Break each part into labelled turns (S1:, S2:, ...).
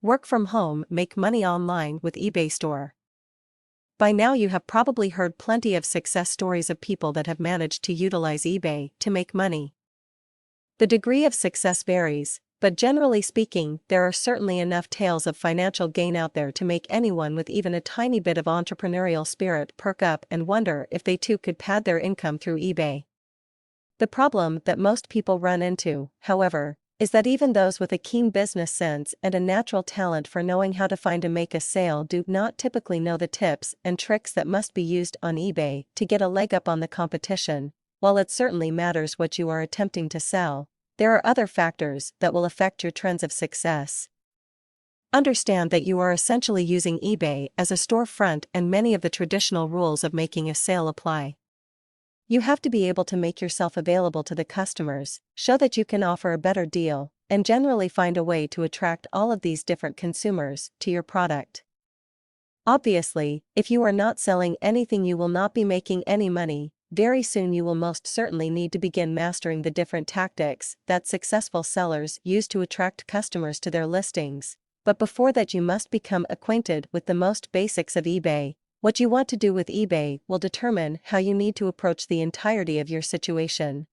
S1: Work from home, make money online with eBay store. By now you have probably heard plenty of success stories of people that have managed to utilize eBay to make money. The degree of success varies, but generally speaking, there are certainly enough tales of financial gain out there to make anyone with even a tiny bit of entrepreneurial spirit perk up and wonder if they too could pad their income through eBay. The problem that most people run into, however, is that even those with a keen business sense and a natural talent for knowing how to find and make a sale do not typically know the tips and tricks that must be used on eBay to get a leg up on the competition. While it certainly matters what you are attempting to sell, there are other factors that will affect your trends of success. Understand that you are essentially using eBay as a storefront and many of the traditional rules of making a sale apply. You have to be able to make yourself available to the customers, show that you can offer a better deal, and generally find a way to attract all of these different consumers to your product. Obviously, if you are not selling anything, you will not be making any money. Very soon you will most certainly need to begin mastering the different tactics that successful sellers use to attract customers to their listings. But before that, you must become acquainted with the most basics of eBay. What you want to do with eBay will determine how you need to approach the entirety of your situation.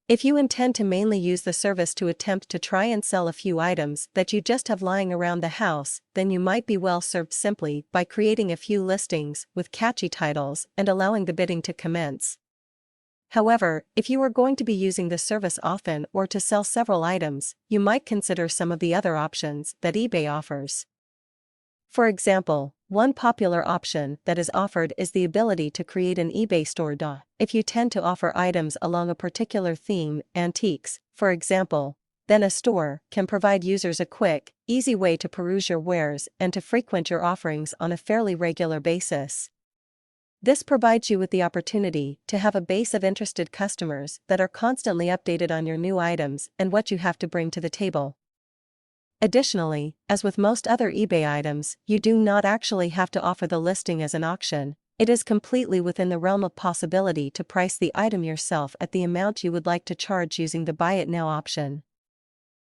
S1: If you intend to mainly use the service to attempt to try and sell a few items that you just have lying around the house, then you might be well served simply by creating a few listings with catchy titles and allowing the bidding to commence. However, if you are going to be using the service often or to sell several items, you might consider some of the other options that eBay offers. For example, one popular option that is offered is the ability to create an eBay store. If you tend to offer items along a particular theme, antiques, for example, then a store can provide users a quick, easy way to peruse your wares and to frequent your offerings on a fairly regular basis. This provides you with the opportunity to have a base of interested customers that are constantly updated on your new items and what you have to bring to the table. Additionally, as with most other eBay items, you do not actually have to offer the listing as an auction. It is completely within the realm of possibility to price the item yourself at the amount you would like to charge using the Buy It Now option.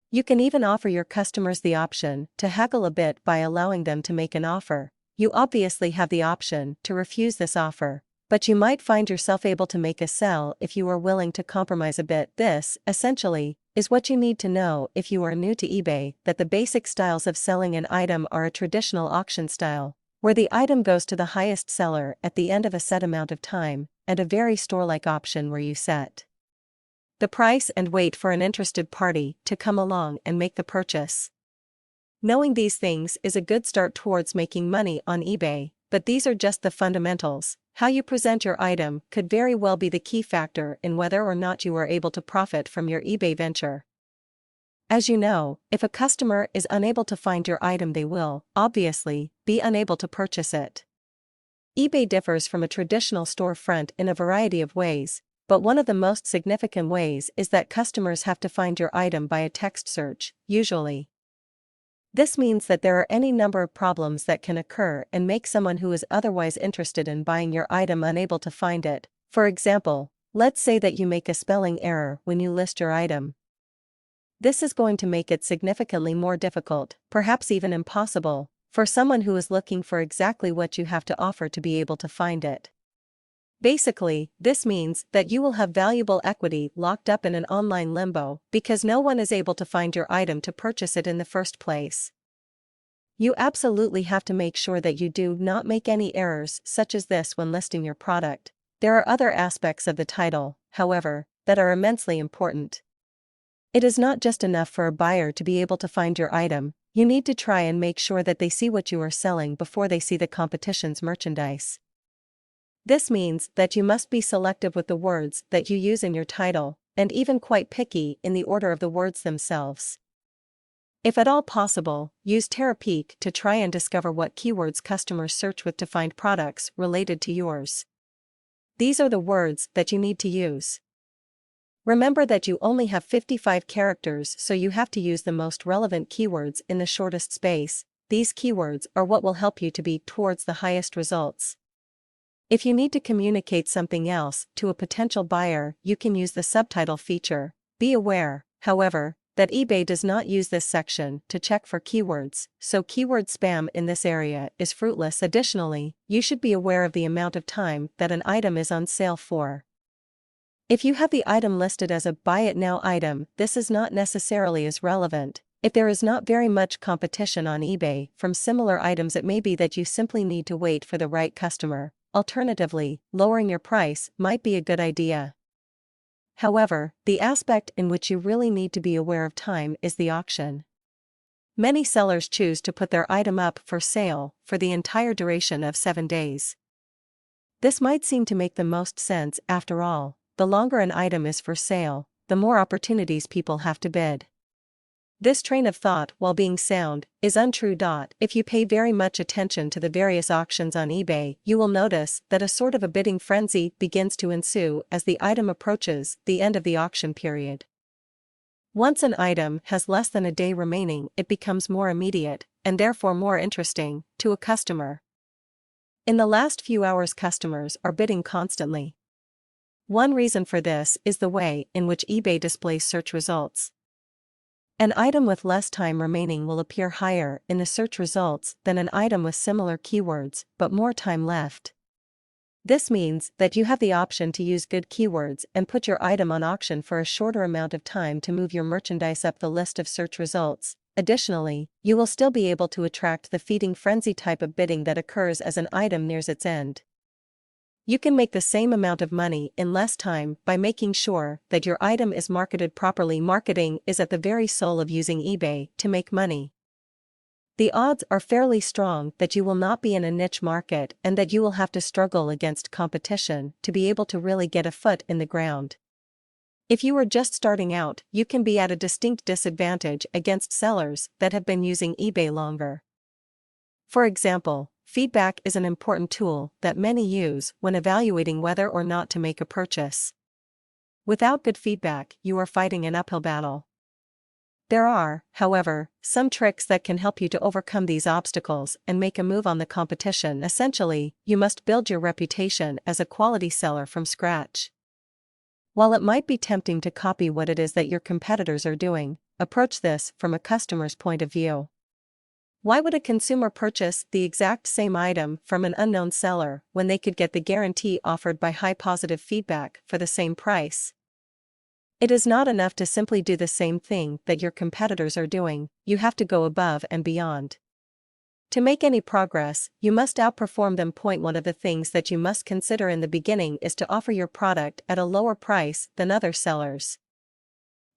S1: You can even offer your customers the option to haggle a bit by allowing them to make an offer. You obviously have the option to refuse this offer, but you might find yourself able to make a sell if you are willing to compromise a bit. This, essentially, is what you need to know if you are new to eBay, that the basic styles of selling an item are a traditional auction style, where the item goes to the highest seller at the end of a set amount of time, and a very store-like option where you set the price and wait for an interested party to come along and make the purchase. Knowing these things is a good start towards making money on eBay, but these are just the fundamentals. How you present your item could very well be the key factor in whether or not you are able to profit from your eBay venture. As you know, if a customer is unable to find your item, they will, obviously, be unable to purchase it. eBay differs from a traditional storefront in a variety of ways, but one of the most significant ways is that customers have to find your item by a text search, usually. This means that there are any number of problems that can occur and make someone who is otherwise interested in buying your item unable to find it. For example, let's say that you make a spelling error when you list your item. This is going to make it significantly more difficult, perhaps even impossible, for someone who is looking for exactly what you have to offer to be able to find it. Basically, this means that you will have valuable equity locked up in an online limbo because no one is able to find your item to purchase it in the first place. You absolutely have to make sure that you do not make any errors such as this when listing your product. There are other aspects of the title, however, that are immensely important. It is not just enough for a buyer to be able to find your item. You need to try and make sure that they see what you are selling before they see the competition's merchandise. This means that you must be selective with the words that you use in your title, and even quite picky in the order of the words themselves. If at all possible, use Terapeak to try and discover what keywords customers search with to find products related to yours. These are the words that you need to use. Remember that you only have 55 characters, so you have to use the most relevant keywords in the shortest space. These keywords are what will help you to be towards the highest results. If you need to communicate something else to a potential buyer, you can use the subtitle feature. Be aware, however, that eBay does not use this section to check for keywords, so keyword spam in this area is fruitless. Additionally, you should be aware of the amount of time that an item is on sale for. If you have the item listed as a buy it now item, this is not necessarily as relevant. If there is not very much competition on eBay from similar items, it may be that you simply need to wait for the right customer. Alternatively, lowering your price might be a good idea. However, the aspect in which you really need to be aware of time is the auction. Many sellers choose to put their item up for sale for the entire duration of 7 days. This might seem to make the most sense. After all, the longer an item is for sale, the more opportunities people have to bid. This train of thought, while being sound, is untrue. If you pay very much attention to the various auctions on eBay, you will notice that a sort of a bidding frenzy begins to ensue as the item approaches the end of the auction period. Once an item has less than a day remaining, it becomes more immediate, and therefore more interesting, to a customer. In the last few hours, customers are bidding constantly. One reason for this is the way in which eBay displays search results. An item with less time remaining will appear higher in the search results than an item with similar keywords but more time left. This means that you have the option to use good keywords and put your item on auction for a shorter amount of time to move your merchandise up the list of search results. Additionally, you will still be able to attract the feeding frenzy type of bidding that occurs as an item nears its end. You can make the same amount of money in less time by making sure that your item is marketed properly. Marketing is at the very soul of using eBay to make money. The odds are fairly strong that you will not be in a niche market and that you will have to struggle against competition to be able to really get a foot in the ground. If you are just starting out, you can be at a distinct disadvantage against sellers that have been using eBay longer. For example, feedback is an important tool that many use when evaluating whether or not to make a purchase. Without good feedback, you are fighting an uphill battle. There are, however, some tricks that can help you to overcome these obstacles and make a move on the competition. Essentially, you must build your reputation as a quality seller from scratch. While it might be tempting to copy what it is that your competitors are doing, approach this from a customer's point of view. Why would a consumer purchase the exact same item from an unknown seller when they could get the guarantee offered by high positive feedback for the same price? It is not enough to simply do the same thing that your competitors are doing, you have to go above and beyond. To make any progress, you must outperform them. One of the things that you must consider in the beginning is to offer your product at a lower price than other sellers.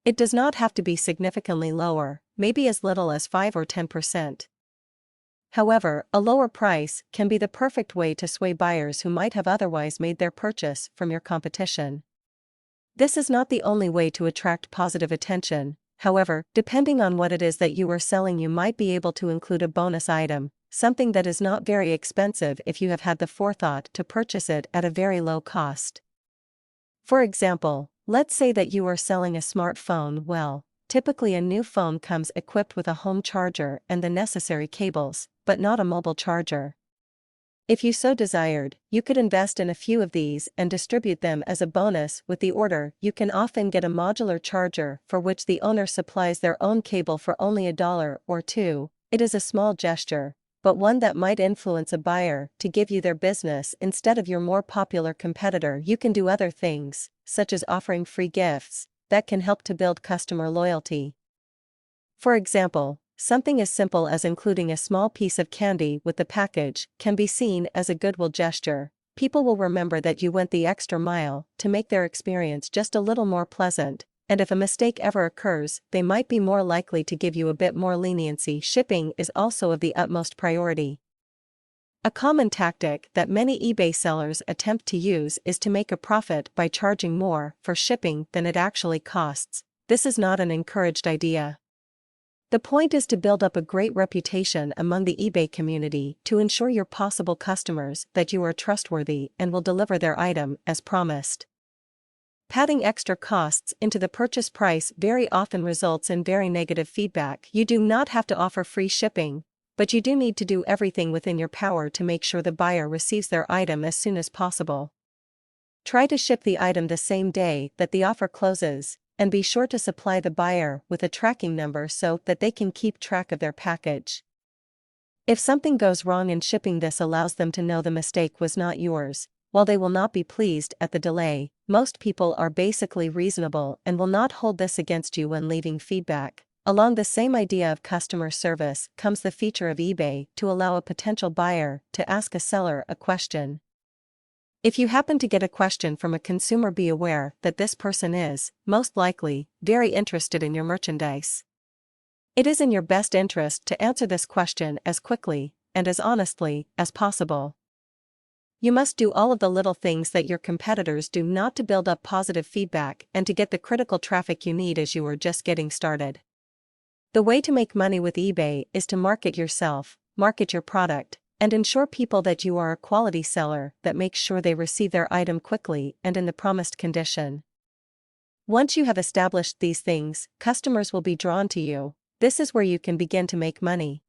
S1: It does not have to be significantly lower, maybe as little as 5 or 10%. However, a lower price can be the perfect way to sway buyers who might have otherwise made their purchase from your competition. This is not the only way to attract positive attention. However, depending on what it is that you are selling, you might be able to include a bonus item, something that is not very expensive if you have had the forethought to purchase it at a very low cost. For example, let's say that you are selling a smartphone. Well, typically a new phone comes equipped with a home charger and the necessary cables, but not a mobile charger. If you so desired, you could invest in a few of these and distribute them as a bonus with the order. You can often get a modular charger for which the owner supplies their own cable for only $1 or $2. It is a small gesture, but one that might influence a buyer to give you their business instead of your more popular competitor. You can do other things, such as offering free gifts, that can help to build customer loyalty. For example, something as simple as including a small piece of candy with the package can be seen as a goodwill gesture. People will remember that you went the extra mile to make their experience just a little more pleasant, and if a mistake ever occurs, they might be more likely to give you a bit more leniency. Shipping is also of the utmost priority. A common tactic that many eBay sellers attempt to use is to make a profit by charging more for shipping than it actually costs. This is not an encouraged idea. The point is to build up a great reputation among the eBay community to ensure your possible customers that you are trustworthy and will deliver their item as promised. Padding extra costs into the purchase price very often results in very negative feedback. You do not have to offer free shipping, but you do need to do everything within your power to make sure the buyer receives their item as soon as possible. Try to ship the item the same day that the offer closes, and be sure to supply the buyer with a tracking number so that they can keep track of their package. If something goes wrong in shipping, this allows them to know the mistake was not yours. While they will not be pleased at the delay, most people are basically reasonable and will not hold this against you when leaving feedback. Along the same idea of customer service comes the feature of eBay to allow a potential buyer to ask a seller a question. If you happen to get a question from a consumer, be aware that this person is, most likely, very interested in your merchandise. It is in your best interest to answer this question as quickly and as honestly as possible. You must do all of the little things that your competitors do not to build up positive feedback and to get the critical traffic you need as you are just getting started. The way to make money with eBay is to market yourself, market your product, and ensure people that you are a quality seller that makes sure they receive their item quickly and in the promised condition. Once you have established these things, customers will be drawn to you. This is where you can begin to make money.